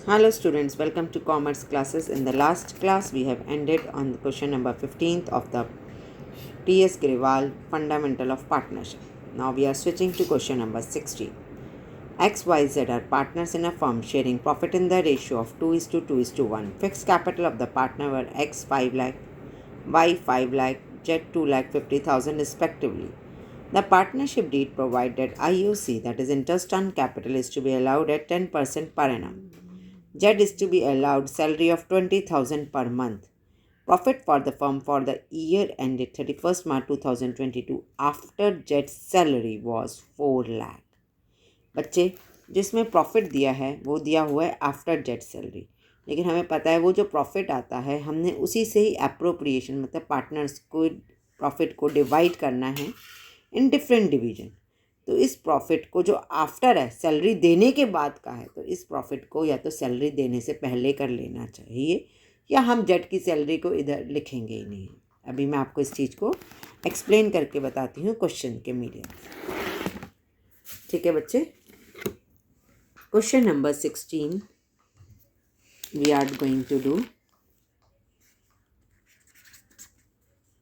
Hello students, welcome to commerce classes. In the last class we have ended on the question number 15th of the T.S. Grewal Fundamental of Partnership. Now we are switching to question number 16. X, Y, Z are partners in a firm sharing profit in the ratio of 2:2:1. Fixed capital of the partner were X 5 lakh, Y 5 lakh, Z 2 lakh 50,000 respectively. The partnership deed provided IOC, that is interest on capital, is to be allowed at 10% per annum. Z is to be allowed salary of 20,000 per month. Profit for the firm for the year ended 31st March 2022 after Z's salary was 4 lakh. बच्चे जिसमें profit दिया है वो दिया हुआ है after jet salary, लेकिन हमें पता है वो जो प्रॉफिट आता है हमने उसी से ही अप्रोप्रिएशन मतलब पार्टनर्स को प्रॉफिट को डिवाइड करना है इन डिफरेंट डिवीजन। तो इस प्रॉफिट को जो आफ्टर है सैलरी देने के बाद का है, तो इस प्रॉफिट को या तो सैलरी देने से पहले कर लेना चाहिए या हम जेट की सैलरी को इधर लिखेंगे ही नहीं। अभी मैं आपको इस चीज़ को एक्सप्लेन करके बताती हूँ क्वेश्चन के मीडियम। ठीक है बच्चे, question number 16 we are going to do.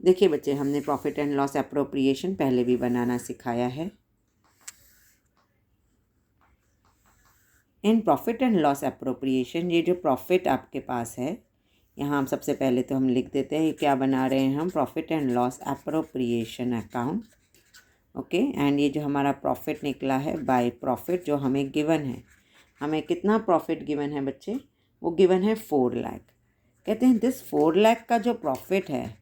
देखिए बच्चे, हमने प्रॉफिट एंड लॉस अप्रोप्रिएशन पहले भी बनाना सिखाया है। In profit and loss appropriation, ये जो प्रॉफिट आपके पास है यहाँ हम सबसे पहले तो हम लिख देते हैं क्या बना रहे हैं हम, profit and loss appropriation account. Okay, and ये जो हमारा प्रॉफिट निकला है बाय प्रॉफिट जो हमें गिवन है, हमें कितना प्रॉफिट गिवन है बच्चे, वो गिवन है 4 लाख। कहते हैं दिस 4 लाख का जो प्रॉफिट है,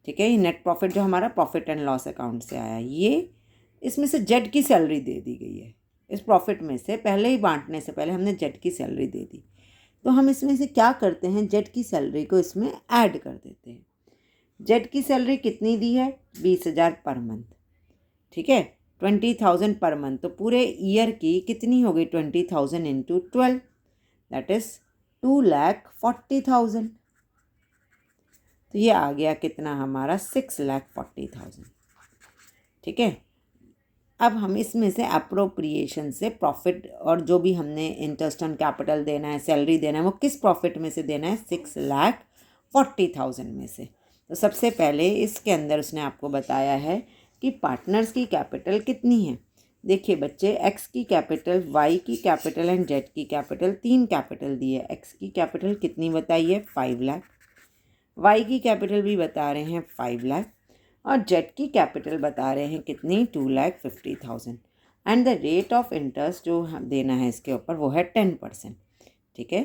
ठीक है, ये नेट प्रॉफिट जो हमारा प्रॉफिट एंड लॉस अकाउंट से आया, ये इसमें से जेड की सैलरी दे दी गई है। इस प्रॉफिट में से पहले ही बांटने से पहले हमने जेड की सैलरी दे दी, तो हम इसमें से क्या करते हैं, जेड की सैलरी को इसमें ऐड कर देते हैं। जेड की सैलरी कितनी दी है, 20,000 पर मंथ, ठीक है, 20,000 पर मंथ, तो पूरे ईयर की कितनी हो गई, 20,000 इंटू 12, दैट इज़ 2,40,000। तो ये आ गया कितना हमारा, 6,40,000। ठीक है, अब हम इसमें से अप्रोप्रिएशन से प्रॉफिट और जो भी हमने इंटरेस्ट ऑन कैपिटल देना है, सैलरी देना है, वो किस प्रॉफिट में से देना है, 6,40,000 में से। तो सबसे पहले इसके अंदर उसने आपको बताया है कि पार्टनर्स की कैपिटल कितनी है। देखिए बच्चे, एक्स की कैपिटल, वाई की कैपिटल एंड जेड की कैपिटल, 3 कैपिटल दी है। एक्स की कैपिटल कितनी बताइए, 5 लाख। वाई की कैपिटल भी बता रहे हैं 5 लाख और जेड की कैपिटल बता रहे हैं कितनी, 2,50,000। And the rate of interest जो देना है इसके ऊपर वो है 10%। ठीक है,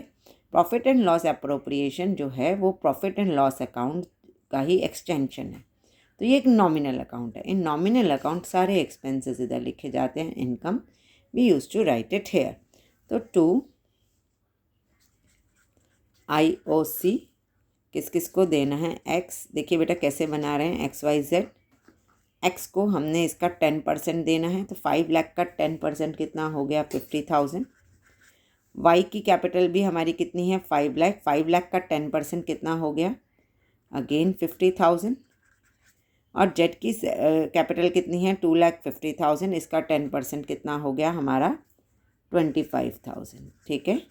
प्रॉफिट एंड लॉस अप्रोप्रिएशन जो है वो प्रॉफिट एंड लॉस अकाउंट का ही एक्सटेंशन है। तो ये एक नॉमिनल अकाउंट है। इन नॉमिनल अकाउंट सारे एक्सपेंसेस इधर लिखे जाते हैं, income we use to write it here. तो 2 IOC किस किस को देना है, एक्स, देखिए बेटा कैसे बना रहे हैं, XYZ। एक्स को हमने इसका 10% देना है, तो 5 लाख का 10% कितना हो गया, 50,000। वाई की कैपिटल भी हमारी कितनी है, 5 लाख। 5 लाख का 10% कितना हो गया, अगेन 50,000। और जेड की कैपिटल कितनी है, 2,50,000, इसका 10% कितना हो गया हमारा, 25,000। ठीक है,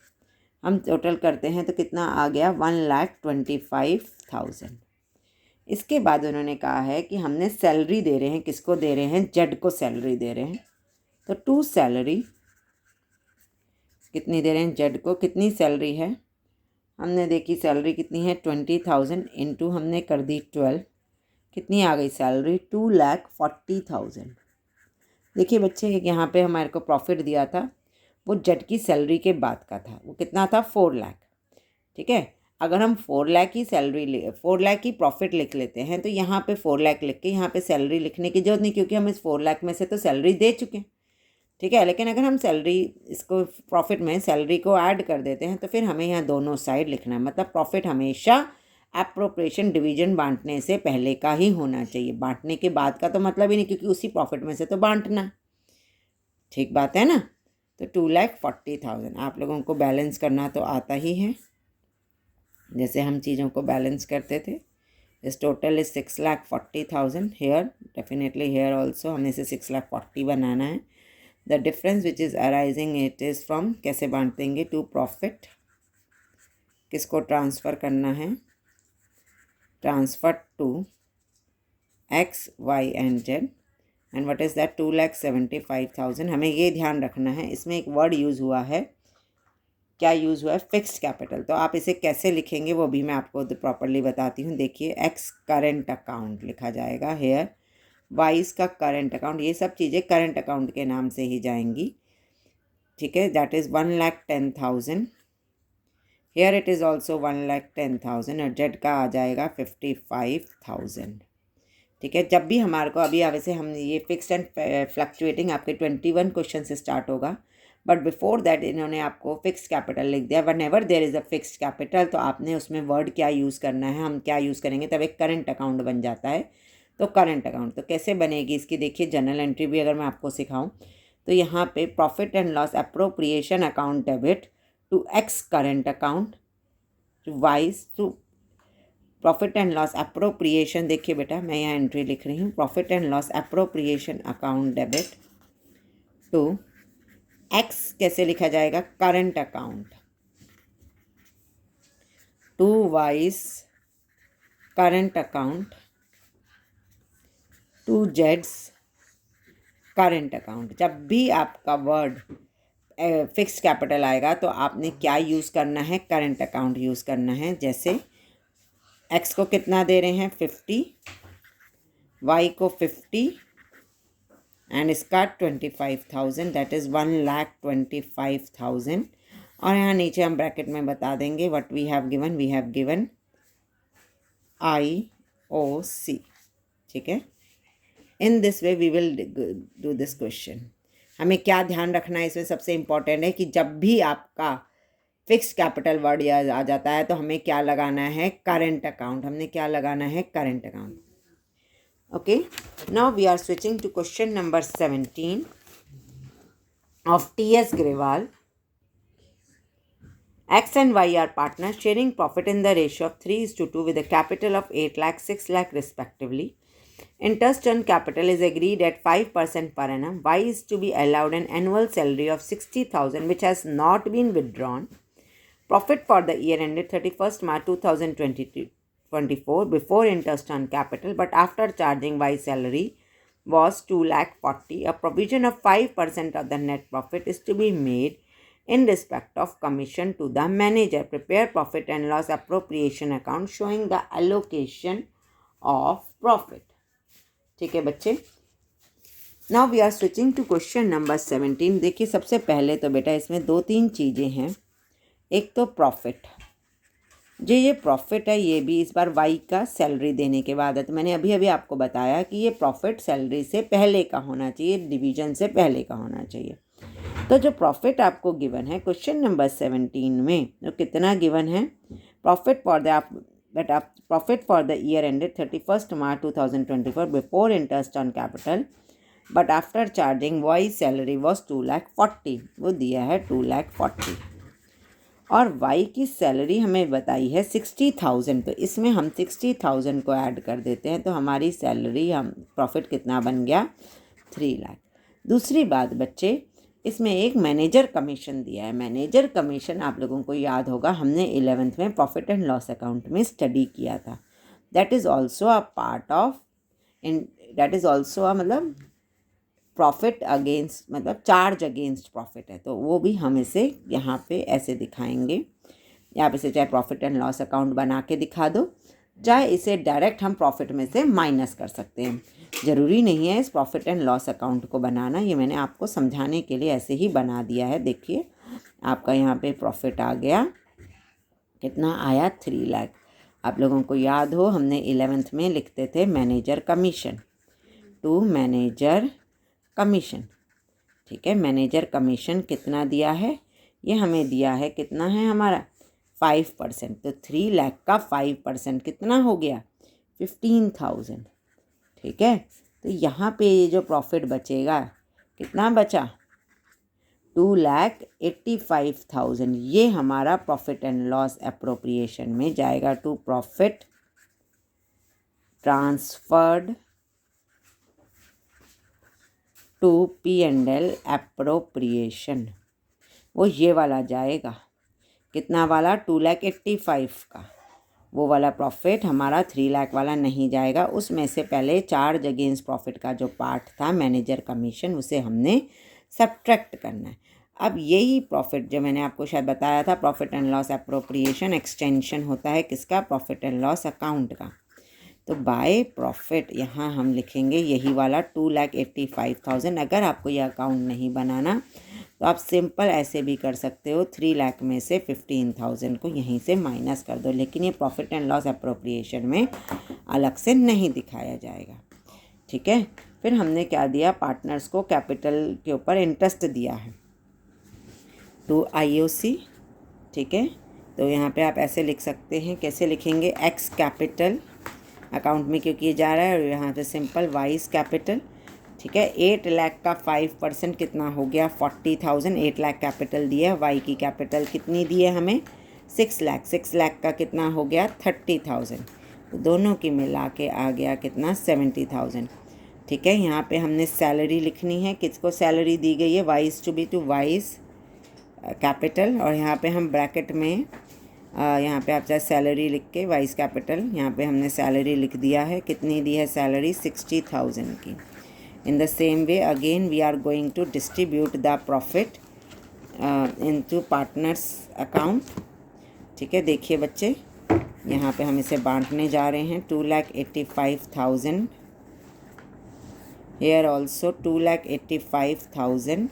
हम टोटल करते हैं तो कितना आ गया, 1,25,000। इसके बाद उन्होंने कहा है कि हमने सैलरी दे रहे हैं, किसको दे रहे हैं, जेड को सैलरी दे रहे हैं। तो 2 सैलरी कितनी दे रहे हैं, जेड को कितनी सैलरी है, हमने देखी सैलरी कितनी है, 20,000 इंटू हमने कर दी 12, कितनी आ गई सैलरी, 2,40,000। देखिए बच्चे, यहाँ पे हमारे को प्रॉफिट दिया था वो जेड की सैलरी के बाद का था, वो कितना था, 4 लाख। ठीक है, अगर हम 4 लाख की सैलरी 4 लाख की प्रॉफिट लिख लेते हैं तो यहाँ पे 4 लाख लिख के यहाँ पे सैलरी लिखने की जरूरत नहीं, क्योंकि हम इस 4 लाख में से तो सैलरी दे चुके हैं। ठीक है, लेकिन अगर हम सैलरी इसको प्रॉफिट में सैलरी को ऐड कर देते हैं तो फिर हमें यहाँ दोनों साइड लिखना है। मतलब प्रॉफिट हमेशा अप्रोप्रिएशन डिवीजन बांटने से पहले का ही होना चाहिए, बांटने के बाद का तो मतलब ही नहीं, क्योंकि उसी प्रॉफिट में से तो बांटना। ठीक बात है ना। तो 2,40,000 आप लोगों को बैलेंस करना तो आता ही है, जैसे हम चीज़ों को बैलेंस करते थे। This total is 6,40,000 here, definitely here also हमने इसे 6,40,000 बनाना है। The difference which is arising it is from, कैसे बांट देंगे, टू प्रॉफिट किसको ट्रांसफ़र करना है, transfer to X Y and Z and what is that 2,75,000। हमें ये ध्यान रखना है, इसमें एक वर्ड यूज़ हुआ है, क्या यूज़ हुआ है, फिक्स्ड कैपिटल। तो आप इसे कैसे लिखेंगे वो भी मैं आपको प्रॉपरली बताती हूँ। देखिए एक्स करेंट अकाउंट लिखा जाएगा हेयर, वाइस का करंट अकाउंट, ये सब चीज़ें करंट अकाउंट के नाम से ही जाएंगी, ठीक है। That is 1,10,000। Here it is also 1,10,000 और जेड का आ जाएगा 55,000, ठीक है। जब भी हमारे को अभी वैसे हम ये फिक्स्ड एंड फ्लक्चुएटिंग आपके 21 क्वेश्चन से स्टार्ट होगा, बट बिफोर दैट इन्होंने आपको फिक्स्ड कैपिटल लिख दिया। Whenever there is a fixed capital, तो आपने उसमें वर्ड क्या यूज़ करना है, हम क्या यूज़ करेंगे, तब एक करंट अकाउंट बन जाता है। तो करंट अकाउंट तो कैसे बनेगी इसकी, देखिए जनरल एंट्री भी अगर मैं आपको सिखाऊं तो यहाँ पे profit and loss appropriation account debit to X current account to Y's to profit and loss appropriation. देखिए बेटा मैं यहाँ एंट्री लिख रही हूँ, profit and loss appropriation account debit to X कैसे लिखा जाएगा, current account to Y's current account to जेड्स करंट अकाउंट। जब भी आपका वर्ड फिक्स्ड कैपिटल आएगा तो आपने क्या यूज़ करना है, करंट अकाउंट यूज़ करना है। जैसे एक्स को कितना दे रहे हैं 50, वाई को 50 एंड इसका 25,000, दैट इज़ 1,25,000। और यहाँ नीचे हम ब्रैकेट में बता देंगे what we have given IOC, ठीक है। In this way we will do this question. हमें क्या ध्यान रखना है इसमें, सबसे इम्पॉर्टेंट है कि जब भी आपका फिक्स्ड कैपिटल वर्ड आ जाता है तो हमें क्या लगाना है, करंट अकाउंट। हमने क्या लगाना है, current account. Okay, now we are switching to question number 17 of TS Grewal. X and Y are partners sharing profit in the ratio of 3:2 with a capital of 8 lakh, 6 lakh respectively. Interest on capital is agreed at 5% per annum. Y is to be allowed an annual salary of 60,000 which has not been withdrawn. Profit for the year ended 31st March 2024 before interest on capital, but after charging Y salary was 2,40,000. A provision of 5% of the net profit is to be made in respect of commission to the manager. Prepare profit and loss appropriation account showing the allocation of profit. ठीक है बच्चे, now we are switching to question number 17। देखिए सबसे पहले तो बेटा इसमें 2-3 चीज़ें हैं। एक तो प्रॉफिट, जो ये प्रॉफिट है ये भी इस बार वाई का सैलरी देने के बाद है। तो मैंने अभी आपको बताया कि ये प्रॉफिट सैलरी से पहले का होना चाहिए, डिवीजन से पहले का होना चाहिए। तो जो प्रॉफिट आपको गिवन है क्वेश्चन नंबर 17 में, तो कितना गिवन है, profit for the profit for the year ended 31st March 2024 before interest on capital, but after charging Y salary was 2,40,000, वो दिया है 2,40,000 और Y की सैलरी हमें बताई है 60,000। तो इसमें हम 60,000 को ऐड कर देते हैं तो हमारी सैलरी हम प्रॉफिट कितना बन गया, 3 लाख। दूसरी बात बच्चे, इसमें एक मैनेजर कमीशन दिया है। मैनेजर कमीशन आप लोगों को याद होगा, हमने 11th में प्रॉफिट एंड लॉस अकाउंट में स्टडी किया था। That is also a part of that is also मतलब प्रॉफिट अगेंस्ट, मतलब चार्ज अगेंस्ट प्रॉफिट है। तो वो भी हम इसे यहाँ पे ऐसे दिखाएंगे। आप इसे चाहे प्रॉफिट एंड लॉस अकाउंट बना के दिखा दो, चाहे इसे डायरेक्ट हम प्रॉफिट में से माइनस कर सकते हैं। ज़रूरी नहीं है इस प्रॉफिट एंड लॉस अकाउंट को बनाना, ये मैंने आपको समझाने के लिए ऐसे ही बना दिया है। देखिए आपका यहाँ पे प्रॉफिट आ गया, कितना आया, 3 लाख। आप लोगों को याद हो हमने 11th में लिखते थे manager commission to manager commission, ठीक है। मैनेजर कमीशन कितना दिया है, ये हमें दिया है, कितना है हमारा 5%। तो 3 लाख का 5% कितना हो गया, 15,000, ठीक है। तो यहाँ पे ये जो प्रॉफिट बचेगा, कितना बचा, 2,85,000, ये हमारा प्रॉफिट एंड लॉस एप्रोप्रिएशन में जाएगा to profit transferred to P&L appropriation, वो ये वाला जाएगा। कितना वाला 2,85,000 का, वो वाला प्रॉफिट हमारा 3 लाख वाला नहीं जाएगा। उसमें से पहले चार्ज अगेंस्ट प्रॉफिट का जो पार्ट था मैनेजर कमीशन, उसे हमने सब्ट्रैक्ट करना है। अब यही प्रॉफिट जो मैंने आपको शायद बताया था, profit and loss appropriation extension होता है किसका, प्रॉफिट एंड लॉस अकाउंट का। तो बाय प्रॉफिट यहाँ हम लिखेंगे यही वाला 2,85,000। अगर आपको यह अकाउंट नहीं बनाना तो आप सिंपल ऐसे भी कर सकते हो, 3 लाख में से 15,000 को यहीं से माइनस कर दो, लेकिन ये प्रॉफिट एंड लॉस अप्रोप्रिएशन में अलग से नहीं दिखाया जाएगा। ठीक है, फिर हमने क्या दिया, पार्टनर्स को कैपिटल के ऊपर इंटरेस्ट दिया है टू IOC। ठीक है, तो यहाँ पे आप ऐसे लिख सकते हैं, कैसे लिखेंगे, एक्स कैपिटल अकाउंट में क्योंकि ये जा रहा है, और यहाँ पे सिंपल वाइज कैपिटल। ठीक है, 8 लाख का 5% कितना हो गया, 40,000। 8 लाख कैपिटल दिया है, वाई की कैपिटल कितनी दी है हमें, 6 लाख। 6 लाख का कितना हो गया, 30,000। तो दोनों की मिला के आ गया कितना, 70,000। ठीक है, यहाँ पे हमने सैलरी लिखनी है, किसको सैलरी दी गई है, Y's to B to Y's capital, और यहाँ पे हम ब्रैकेट में यहाँ पे आप चाहे सैलरी लिख के वाइज कैपिटल, यहाँ पे हमने सैलरी लिख दिया है, कितनी दी है सैलरी, 60,000 की। In the same way again we are going to distribute the profit into partners account. ठीक है, देखिए बच्चे, यहाँ पे हम इसे बांटने जा रहे हैं, 2,85,000 हेयर ऑल्सो 2,85,000,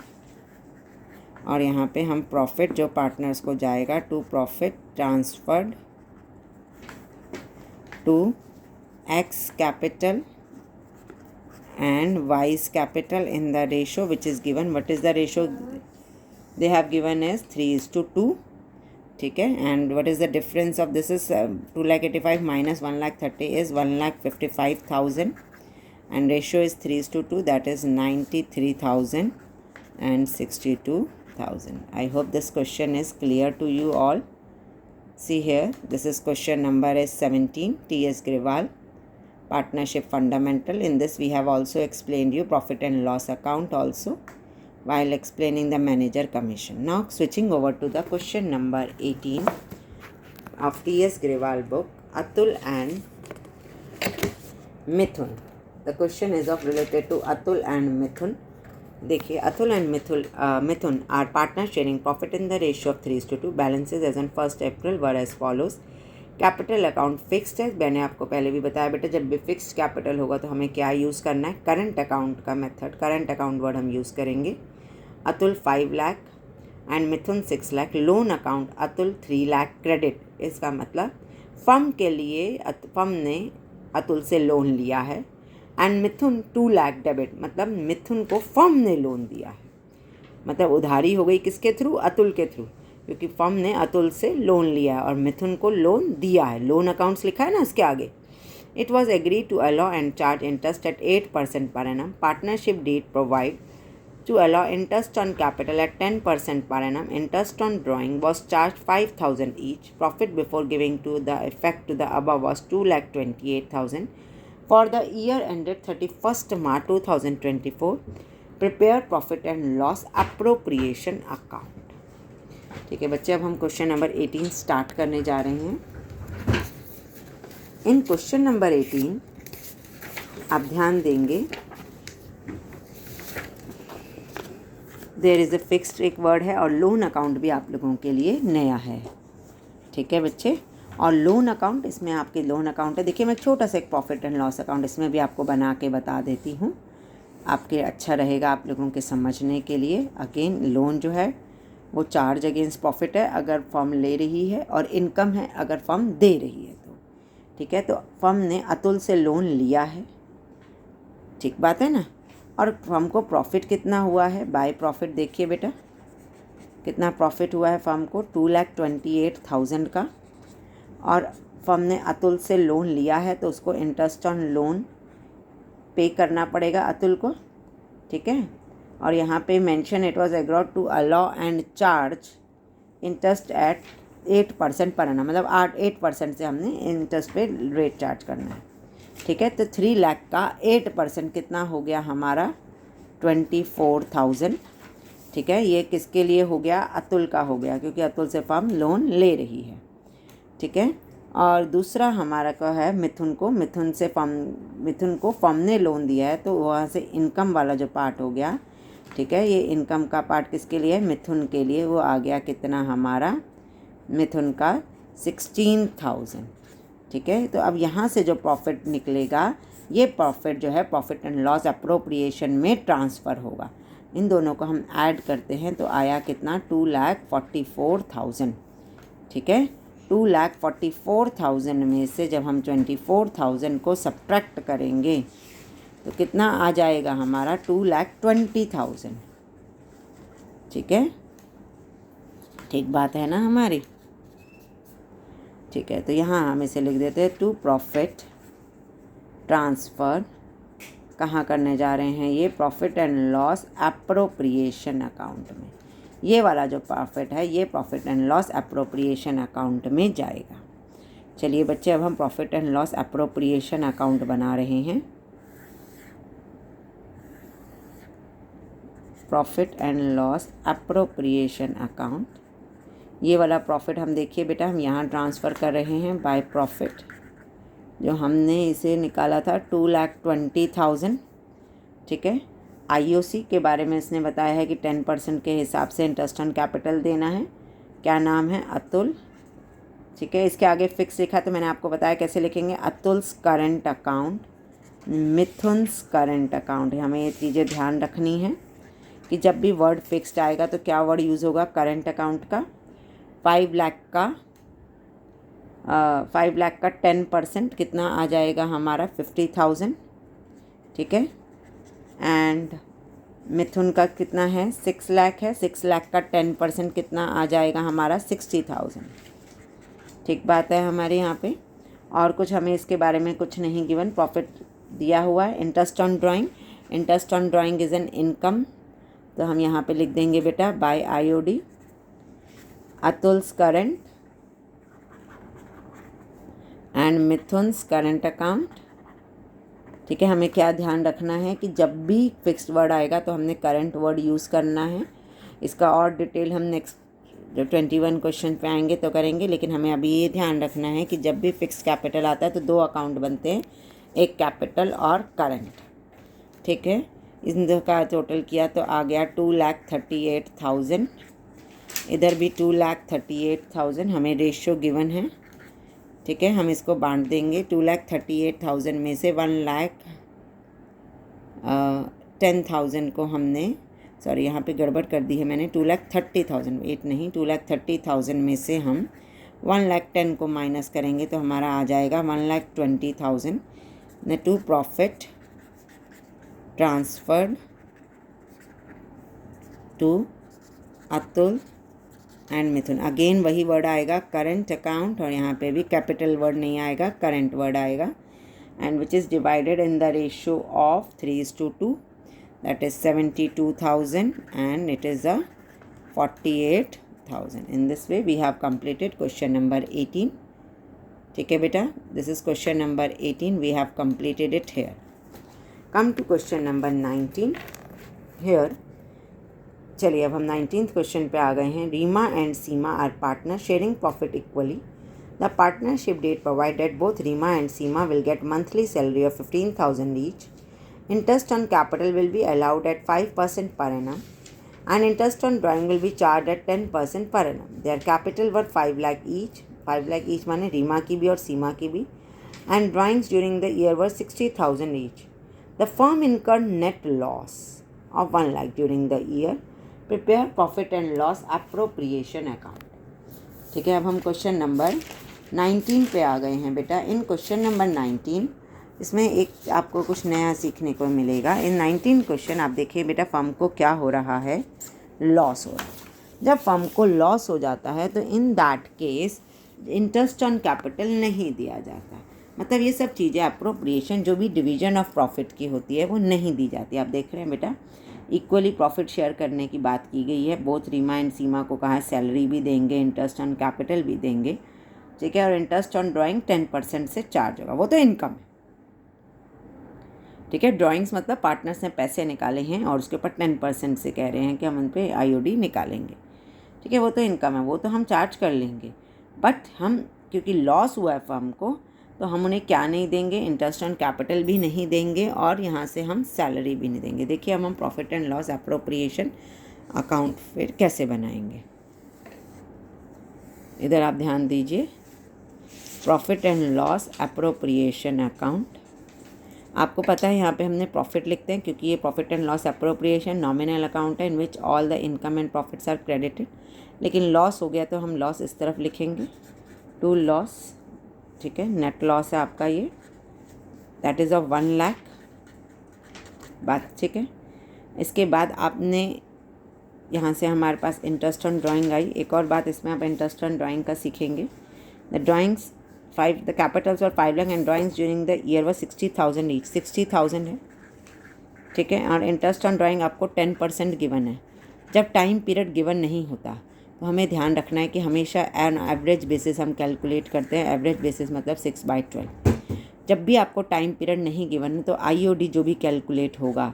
और यहाँ पे हम प्रॉफिट जो पार्टनर्स को जाएगा, to profit transferred to X capital and Y's capital in the ratio which is given. What is the ratio they have given is 3:2. ठीक है, and what is the difference of this is 2,85,000 minus 1,30,000 is 1,55,000, and ratio is 3:2, that is 93,000 and 62,000. I hope this question is clear to you all. See here, this is question number is 17, T.S. Grewal, partnership fundamental. In this we have also explained you profit and loss account also while explaining the manager commission. Now switching over to the question number 18 of T.S. Grewal book, Atul and Mithun. The question is of related to Atul and Mithun. देखिए, Atul and Mithun are partner sharing profit in the ratio of 3:2. Balances as on 1 April were as follows. Capital account fixed है, मैंने आपको पहले भी बताया बेटा, जब भी फिक्स्ड कैपिटल होगा तो हमें क्या यूज़ करना है, करंट अकाउंट का मेथड, करंट अकाउंट वर्ड हम यूज़ करेंगे. Atul 5 lakh and Mithun 6 lakh. Loan account Atul 3 lakh credit. इसका मतलब फर्म के लिए फर्म ने अतुल से लोन लिया है, एंड मिथुन 2 लाख डेबिट, मतलब मिथुन को फर्म ने लोन दिया है, मतलब उधारी हो गई किसके थ्रू, अतुल के थ्रू, क्योंकि फर्म ने अतुल से लोन लिया है और मिथुन को लोन दिया है. लोन अकाउंट्स लिखा है ना इसके आगे. It was agree to allow and charge interest at 8% per annum. Partnership deed provide to allow interest on capital at 10% per annum. Interest on drawing was charge 5,000 each. Profit before giving to the effect to the above was 2,28,000 for the year ended 31st March 2024. Prepare profit and loss appropriation account. ठीक है बच्चे, अब हम question number 18 start करने जा रहे हैं. इन question number 18 आप ध्यान देंगे, देयर इज़ अ फिक्स्ड एक वर्ड है, और लोन अकाउंट भी आप लोगों के लिए नया है. ठीक है बच्चे, और लोन अकाउंट, इसमें आपके लोन अकाउंट है. देखिए, मैं छोटा सा एक प्रॉफिट एंड लॉस अकाउंट इसमें भी आपको बना के बता देती हूँ, आपके अच्छा रहेगा आप लोगों के समझने के लिए. अगेन लोन जो है वो चार्ज अगेंस्ट प्रॉफिट है अगर फर्म ले रही है, और इनकम है अगर फर्म दे रही है तो. ठीक है, तो फर्म ने अतुल से लोन लिया है, ठीक बात है ना, और फर्म को प्रॉफिट कितना हुआ है, बाय प्रॉफिट देखिए बेटा कितना प्रॉफिट हुआ है फर्म को, 2,28,000 का, और फर्म ने अतुल से लोन लिया है तो उसको इंटरेस्ट ऑन लोन पे करना पड़ेगा अतुल को. ठीक है, और यहाँ पे mention it was agreed to allow and charge interest at 8% per आना, मतलब 8% से हमने इंटरेस्ट पे रेट चार्ज करना है. ठीक है, तो 3 लाख का 8% कितना हो गया हमारा, 24,000. ठीक है, ये किसके लिए हो गया, अतुल का हो गया, क्योंकि अतुल से फर्म लोन ले रही है। ठीक है, और दूसरा हमारा का है मिथुन को, मिथुन को फर्म ने लोन दिया है, तो वहाँ से इनकम वाला जो पार्ट हो गया। ठीक है, ये इनकम का पार्ट किसके लिए, मिथुन के लिए, वो आ गया कितना हमारा, मिथुन का 16,000। ठीक है, तो अब यहाँ से जो प्रॉफिट निकलेगा, ये प्रॉफिट जो है प्रॉफिट एंड लॉस अप्रोप्रिएशन में ट्रांसफ़र होगा। इन दोनों को हम ऐड करते हैं तो आया कितना, 2,44,000। ठीक है, 2,44,000 में से जब हम 24,000 को सब्ट्रैक्ट करेंगे तो कितना आ जाएगा हमारा, 2,20,000। ठीक है, ठीक बात है ना हमारी। ठीक है, तो यहाँ हम इसे लिख देते हैं, टू प्रॉफिट ट्रांसफ़र कहाँ करने जा रहे हैं, ये profit and loss appropriation account में। ये वाला जो प्रॉफिट है ये profit and loss appropriation account में जाएगा। चलिए बच्चे, अब हम profit and loss appropriation account बना रहे हैं। Profit and loss appropriation account, ये वाला प्रॉफिट हम देखिए बेटा, हम यहाँ ट्रांसफ़र कर रहे हैं बाय प्रॉफिट, जो हमने इसे निकाला था 2,20,000। ठीक है, आईओसी के बारे में इसने बताया है कि 10% के हिसाब से इंटरेस्ट ऑन कैपिटल देना है। क्या नाम है, अतुल। ठीक है, इसके आगे फिक्स लिखा, तो मैंने आपको बताया कैसे लिखेंगे, Atul's current account, Mithun's current account. हमें ये चीज़ें ध्यान रखनी है कि जब भी वर्ड फिक्स्ड आएगा तो क्या वर्ड यूज़ होगा, करंट अकाउंट का। 5 लाख का 10% कितना आ जाएगा हमारा, 50,000। ठीक है, एंड मिथुन का कितना है, 6 लाख है, 6 लाख का 10% कितना आ जाएगा हमारा, 60,000। ठीक बात है हमारे यहाँ पे। और कुछ हमें इसके बारे में कुछ नहीं गिवन, प्रॉफिट दिया हुआ है। Interest on drawing, interest on drawing is an income, तो हम यहाँ पे लिख देंगे बेटा by IOD. Atul's current and Mithun's current account. ठीक है, हमें क्या ध्यान रखना है कि जब भी फिक्स्ड वर्ड आएगा तो हमने करंट वर्ड यूज़ करना है। इसका और डिटेल हम नेक्स्ट जो 21 क्वेश्चन पे आएंगे तो करेंगे, लेकिन हमें अभी ये ध्यान रखना है कि जब भी फिक्स्ड कैपिटल आता है तो 2 अकाउंट बनते हैं, एक कैपिटल और करंट। ठीक है, इनका टोटल किया तो आ गया 2,38,000। इधर भी 2,38,000 हमें रेशियो गिवन है। ठीक है, हम इसको बांट देंगे। 2,38,000 में से 1,10,000 को हमने, सॉरी यहाँ पे गड़बड़ कर दी है मैंने, 2,30,000, 8 नहीं, 2,30,000 में से हम 1,10,000 को माइनस करेंगे तो हमारा आ जाएगा 1,20,000। न to profit transferred to Atul and Mithun. Again वही वर्ड आएगा, करंट अकाउंट, और यहाँ पे भी कैपिटल वर्ड नहीं आएगा, करंट वर्ड आएगा, and which is divided in the ratio of 3:2, that is 72,000 and it is 48,000। In this way we have completed question number 18। ठीक है बेटा, this is question number 18, we have completed it here. Come to question number 19 here. चलिए अब हम 19th question पे आ गए हैं। Reema and Seema are partner sharing profit equally. The partnership deed provided both Reema and Seema will get monthly salary of 15,000 each. Interest on capital will be allowed at 5% per annum and interest on drawing will be charged at 10% per annum. Their capital were 5 lakh each. 5 lakh each माने रीमा की भी और सीमा की भी. And drawings during the year were 60,000 each. The firm incurred net loss of 1 lakh during the year. Prepare profit and loss appropriation account. ठीक है, अब हम क्वेश्चन नंबर 19 पे आ गए हैं बेटा। इन क्वेश्चन नंबर 19 इसमें एक आपको कुछ नया सीखने को मिलेगा। इन 19 क्वेश्चन आप देखिए बेटा, फर्म को क्या हो रहा है, लॉस हो रहा है। जब फर्म को लॉस हो जाता है तो in that case interest on capital नहीं दिया जाता। मतलब ये सब चीज़ें अप्रोप्रिएशन जो भी डिवीजन ऑफ प्रॉफिट की होती है वो नहीं दी जाती। आप देख रहे हैं बेटा, इक्वली प्रॉफिट शेयर करने की बात की गई है। बोथ रीमा एंड सीमा को कहा है सैलरी भी देंगे, इंटरेस्ट ऑन कैपिटल भी देंगे, ठीक है, और इंटरेस्ट ऑन ड्राइंग 10% से चार्ज होगा, वो तो इनकम है। ठीक है। ड्राइंग्स मतलब पार्टनर्स ने पैसे निकाले हैं और उसके ऊपर 10% से कह रहे हैं कि हम उन पर IOD निकालेंगे। ठीक है, वो तो इनकम है, वो तो हम चार्ज कर लेंगे, बट हम क्योंकि लॉस हुआ है फर्म को तो हम उन्हें क्या नहीं देंगे, इंटरेस्ट ऑन कैपिटल भी नहीं देंगे और यहाँ से हम सैलरी भी नहीं देंगे। देखिए अब हम profit and loss appropriation account फिर कैसे बनाएंगे, इधर आप ध्यान दीजिए। Profit and loss appropriation account, आपको पता है यहाँ पे हमने प्रॉफिट लिखते हैं क्योंकि ये profit and loss appropriation nominal account है in which all the income and profits are credited. लेकिन लॉस हो गया तो हम लॉस इस तरफ लिखेंगे, टू लॉस। ठीक है, नेट लॉस है आपका ये, दैट इज़ ऑफ 1 लाख बात। ठीक है, इसके बाद आपने यहाँ से हमारे पास इंटरेस्ट ऑन ड्राइंग आई। एक और बात इसमें आप इंटरेस्ट ऑन ड्राइंग का सीखेंगे। द ड्राइंग्स 5 द कैपिटल्स और 5 lakh and drawings during the year व 60,000 ईच, 60,000 है। ठीक है, और इंटरेस्ट ऑन ड्राइंग आपको 10% गिवन है। जब टाइम पीरियड गिवन नहीं होता तो हमें ध्यान रखना है कि हमेशा एन एवरेज बेसिस हम कैलकुलेट करते हैं। एवरेज बेसिस मतलब 6/12। जब भी आपको टाइम पीरियड नहीं गिवन है तो IOD जो भी कैलकुलेट होगा,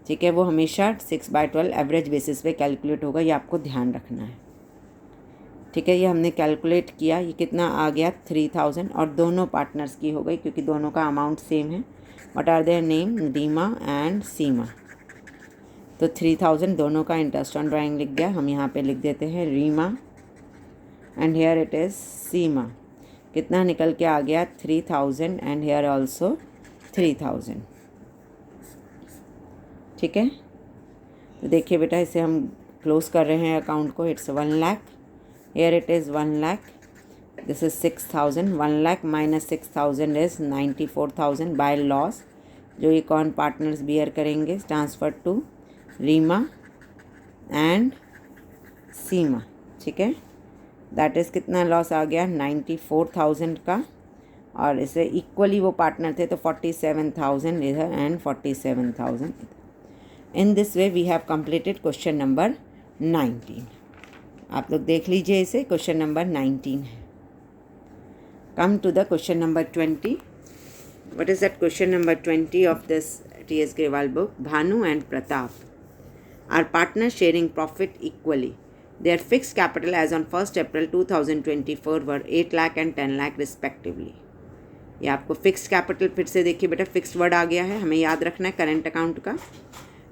ठीक है, वो हमेशा 6/12 एवरेज बेसिस पे कैलकुलेट होगा, ये आपको ध्यान रखना है। ठीक है, ये हमने कैलकुलेट किया, ये कितना आ गया 3000 और दोनों पार्टनर्स की हो गई क्योंकि दोनों का अमाउंट सेम है। What are their name, Reema and Seema. तो 3000 दोनों का इंटरेस्ट ऑन ड्राइंग लिख गया, हम यहाँ पे लिख देते हैं Reema and here it is Seema. कितना निकल के आ गया 3000 एंड हेयर ऑल्सो 3000। ठीक है, तो देखिए बेटा इसे हम क्लोज कर रहे हैं अकाउंट को। It's 1 lakh, here it is 1 lakh, this is 6000। 1 lakh minus 6000 is 94,000 by loss, जो ये कौन पार्टनर्स बियर करेंगे, transfer to Rima and Seema. ठीक है, दैट इज़ कितना लॉस आ गया 94,000 का, और इसे इक्वली वो पार्टनर थे तो 47,000 इधर एंड 47,000 इधर। In this way we have completed question number 19। आप लोग देख लीजिए इसे, क्वेश्चन नंबर 19 है। Come to the question number 20। What is that question number 20 of this T.S. Grewal book? Bhanu and Pratap are partners sharing profit equally. Their fixed capital as on 1st April 2024 were 8 lakh and 10 lakh respectively. ये आपको fixed capital, फिर से देखिए बेटा fixed word आ गया है, हमें याद रखना है करंट अकाउंट का।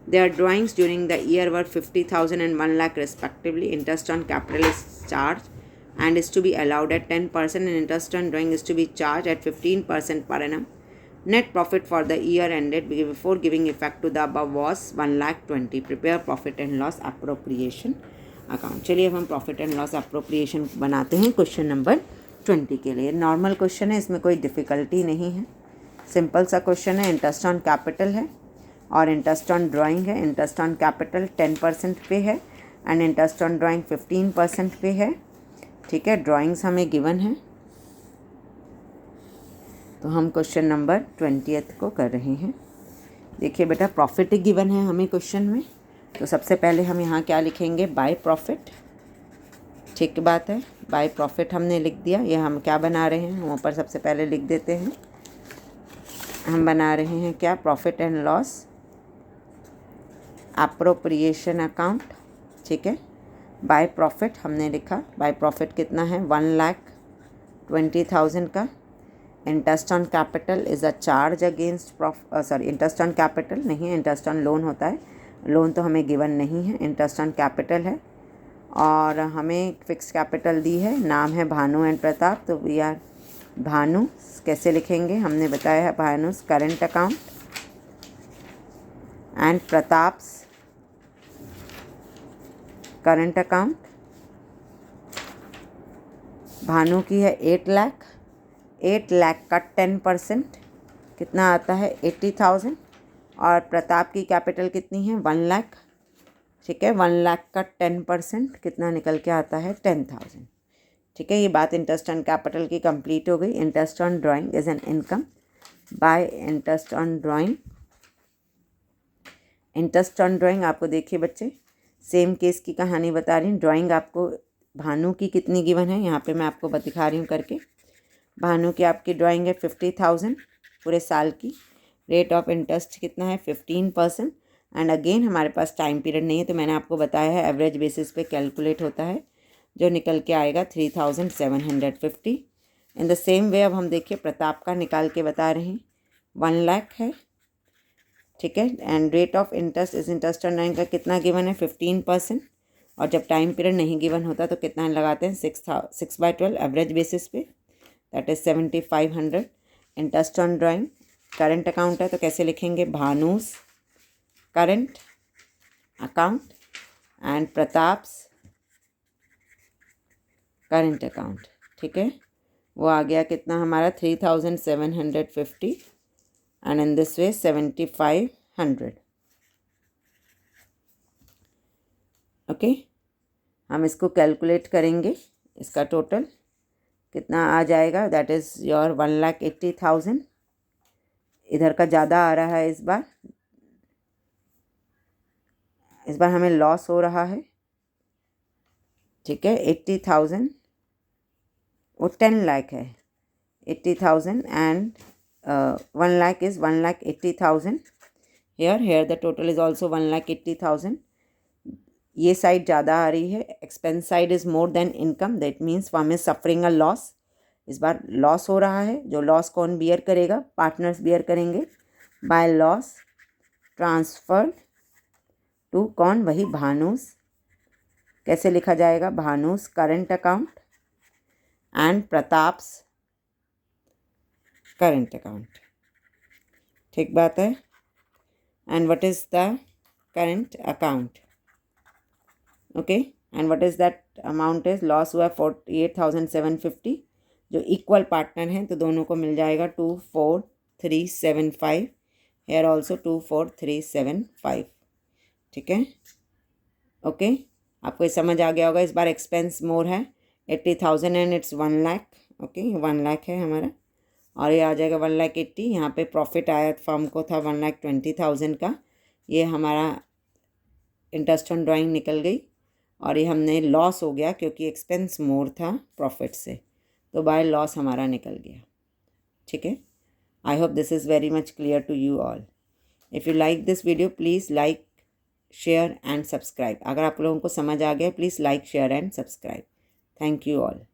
Their drawings during the year were 50,000 and 1 lakh respectively. Interest on capital is charged and is to be allowed at 10% and interest on drawing is to be charged at 15% per annum. Net profit for the year ended before giving effect to the above was 1,20,000. Prepare profit and loss appropriation account. चलिए अब हम profit and loss appropriation बनाते हैं question number 20 के लिए। Normal question है, इसमें कोई डिफ़िकल्टी नहीं है, सिंपल सा क्वेश्चन है। इंटरेस्ट ऑन कैपिटल है और इंटरेस्ट ऑन ड्राइंग है। इंटरेस्ट ऑन कैपिटल 10% पे है एंड इंटरेस्ट ऑन ड्राइंग 15% पे है। ठीक है, ड्राइंग्स हमें गिवन है, तो हम क्वेश्चन नंबर 20 को कर रहे हैं। देखिए बेटा प्रॉफिट गिवन है हमें क्वेश्चन में, तो सबसे पहले हम यहाँ क्या लिखेंगे, बाय प्रॉफिट। ठीक बात है, बाय प्रॉफिट हमने लिख दिया। ये हम क्या बना रहे हैं, हम ऊपर सबसे पहले लिख देते हैं, हम बना रहे हैं क्या, profit and loss appropriation account. ठीक है, बाय प्रॉफिट हमने लिखा, बाय प्रॉफिट कितना है 1,20,000 का। Interest on capital is a charge against interest on capital नहीं है, इंटरेस्ट ऑन लोन होता है, लोन तो हमें गिवन नहीं है, इंटरेस्ट ऑन कैपिटल है। और हमें फिक्स कैपिटल दी है, नाम है भानु एंड प्रताप, तो वी आर भानु कैसे लिखेंगे, हमने बताया है Bhanu's current account and Pratap's current account. Bhanu की है 8 लाख, 8 लाख का 10% कितना आता है 80,000, और प्रताप की कैपिटल कितनी है 1 लाख। ठीक है, 1 लाख का 10% कितना निकल के आता है 10,000। ठीक है, ये बात इंटरेस्ट ऑन कैपिटल की कंप्लीट हो गई। Interest on drawing is an income by interest on drawing. Interest on drawing आपको देखिए बच्चे सेम केस की कहानी बता रही हूँ। ड्राइंग आपको भानु की कितनी गिवन है, यहाँ पे मैं आपको दिखा रही हूँ करके। भानु की आपकी ड्राइंग है 50,000 पूरे साल की, रेट ऑफ इंटरेस्ट कितना है 15%। एंड अगेन हमारे पास टाइम पीरियड नहीं है, तो मैंने आपको बताया है एवरेज बेसिस पे कैलकुलेट होता है, जो निकल के आएगा 3750। इन द सेम वे अब हम देखिए प्रताप का निकाल के बता रहे हैं, 1 लाख है, ठीक है। एंड रेट ऑफ इंटरेस्ट इस इंटरेस्ट ऑन का कितना गिवन है 15%, और जब टाइम पीरियड नहीं गिवन होता तो कितना लगाते हैं 6/12 एवरेज बेसिस पे, that is 7500। Interest on drawing current account है, तो कैसे लिखेंगे, Bhanu's current account and Pratap's current account, ठीक है। वो आ गया कितना हमारा 3750 and in this way 7500। Okay, हम इसको कैलकुलेट करेंगे, इसका टोटल कितना आ जाएगा, दैट इज़ योर 1,80,000। इधर का ज़्यादा आ रहा है, इस बार हमें लॉस हो रहा है, ठीक है। 80,000 वो 10 लाख है, 80,000 and 1 lakh is 1,80,000। Here the total is also 1,80,000। ये साइड ज़्यादा आ रही है, expense side is more than income, that means firm is suffering a loss. इस बार लॉस हो रहा है, जो लॉस कौन बियर करेगा, पार्टनर्स बियर करेंगे। बाय लॉस ट्रांसफर्ड टू कौन, वही भानुस। कैसे लिखा जाएगा, Bhanu's current account and Pratap's current account, ठीक बात है। And what is the current account, okay, and what is that amount is, loss हुआ 48,750, जो इक्वल पार्टनर हैं तो दोनों को मिल जाएगा 24,375। हेयर ऑल्सो 24,375, ठीक है। ओके, आपको ये समझ आ गया होगा। इस बार एक्सपेंस मोर है, 80,000 and it's 1 lakh, okay 1 lakh है हमारा, और ये आ जाएगा 1,80,000। यहाँ पे प्रॉफिट आया फर्म को था 1,20,000 का, ये हमारा इंटरेस्ट ऑन ड्राइंग निकल गई, और ये हमने लॉस हो गया क्योंकि एक्सपेंस मोर था प्रॉफिट से, तो बाय लॉस हमारा निकल गया, ठीक है। I hope this is very much clear to you all. If you like this video please like share and subscribe. अगर आप लोगों को समझ आ गया please like share and subscribe. Thank you all.